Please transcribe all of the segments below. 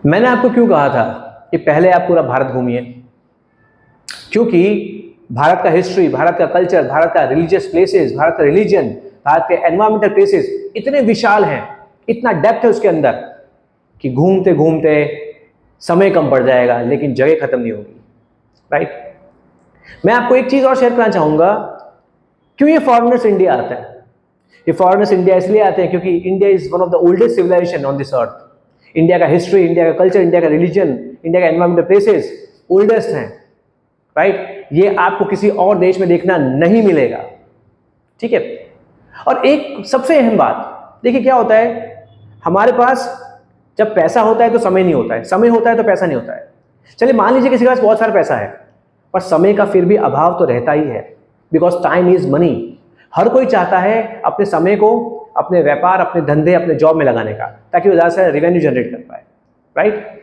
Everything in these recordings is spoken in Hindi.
मैंने आपको क्यों कहा था कि पहले आप पूरा भारत घूमिए, क्योंकि भारत का हिस्ट्री, भारत का कल्चर, भारत का रिलीजियस प्लेसेस, भारत का रिलीजन, भारत के एनवायरमेंटल प्लेसेस इतने विशाल हैं, इतना डेप्थ है उसके अंदर कि घूमते घूमते समय कम पड़ जाएगा लेकिन जगह खत्म नहीं होगी। राइट। मैं आपको एक चीज और शेयर करना चाहूंगा, क्यों ये फॉरेनर्स इंडिया आते हैं। ये फॉरेनर्स इंडिया इसलिए आते हैं क्योंकि India is one of the oldest civilization on this earth. India का हिस्ट्री, इंडिया का कल्चर, इंडिया का रिलीजन, इंडिया का एनवायरमेंटल प्लेसेस ओल्डेस्ट हैं। राइट। ये आपको किसी और देश में देखना नहीं मिलेगा। ठीक है। और एक सबसे अहम बात देखिए क्या होता है, हमारे पास जब पैसा होता है तो समय नहीं होता है, समय होता है तो पैसा नहीं होता है। चलिए मान लीजिए किसी के पास बहुत सारा पैसा है पर समय का फिर भी अभाव तो रहता ही है, बिकॉज टाइम इज मनी। हर कोई चाहता है अपने समय को अपने व्यापार, अपने धंधे, अपने जॉब में लगाने का, ताकि वो ज़्यादा से रेवेन्यू जनरेट कर पाए। राइट।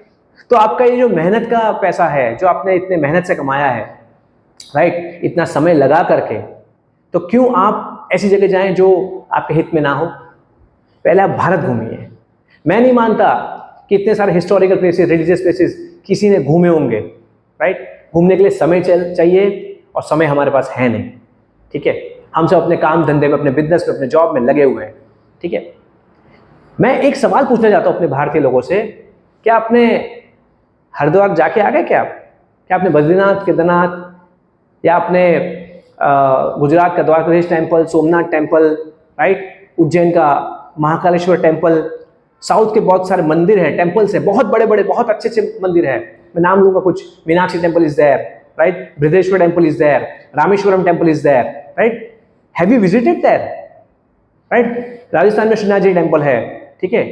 तो आपका ये जो मेहनत का पैसा है, जो आपने इतने मेहनत से कमाया है, राइट, इतना समय लगा करके, तो क्यों आप ऐसी जगह जाएं जो आपके हित में ना हो। पहले आप भारत घूमिए। मैं नहीं मानता कि इतने सारे हिस्टोरिकल प्लेसेस, रिलीजियस प्लेसेस किसी ने घूमे होंगे। राइट। घूमने के लिए समय चाहिए और समय हमारे पास है नहीं। ठीक है। हम सब अपने काम धंधे में, अपने बिजनेस में, अपने जॉब में लगे हुए हैं। ठीक है। मैं एक सवाल पूछना चाहता हूं अपने भारतीय लोगों से, क्या आपने हरिद्वार जाके आ गए? क्या आपने बद्रीनाथ, केदारनाथ, या आपने गुजरात का Dwarkadhish temple, Somnath temple, right, Ujjain का महाकालेश्वर टेम्पल, साउथ के बहुत सारे मंदिर हैं, टेम्पल्स हैं, बहुत बड़े बड़े, बहुत अच्छे अच्छे मंदिर हैं। मैं नाम लूंगा कुछ, Meenakshi temple is there, right, Brihadeeswara temple is there, Rameswaram temple is there, right. Have you visited there? Right. Rajasthan में श्रीनाथ जी टेम्पल है। ठीक है।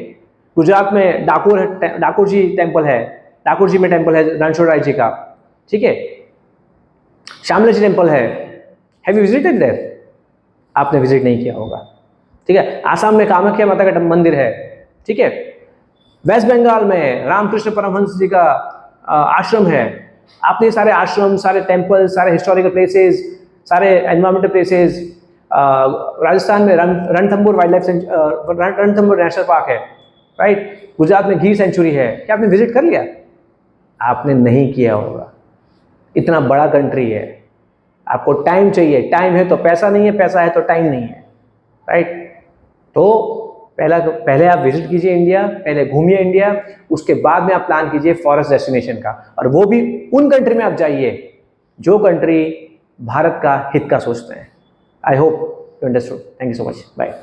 गुजरात में डाकोर जी टेम्पल है, डाकोर जी में टेम्पल है रणछोड़ राय जी का। ठीक है। श्यामला जी टेम्पल है। Have you visited there? आपने विजिट नहीं किया होगा। ठीक है। आसाम में कामाख्या माता का मंदिर है। ठीक है। वेस्ट बंगाल में रामकृष्ण परमहंस जी का आश्रम है। आपने सारे आश्रम, सारे टेम्पल, सारे हिस्टोरिकल प्लेसेस, सारे एनवायरमेंटल प्लेसेस, राजस्थान में Ranthambore wild life Ranthambore national park है। राइट। गुजरात में गिर सेंचुरी है। क्या आपने विजिट कर लिया? आपने नहीं किया होगा। इतना बड़ा कंट्री है, आपको टाइम चाहिए। टाइम है तो पैसा नहीं है, पैसा है तो टाइम नहीं है। राइट। तो पहले आप विजिट कीजिए इंडिया, पहले घूमिए इंडिया, उसके बाद में आप प्लान कीजिए फॉरेस्ट डेस्टिनेशन का, और वो भी उन कंट्री में आप जाइए जो कंट्री भारत का हित का सोचते हैं। I hope you understood. Thank you so much. Bye.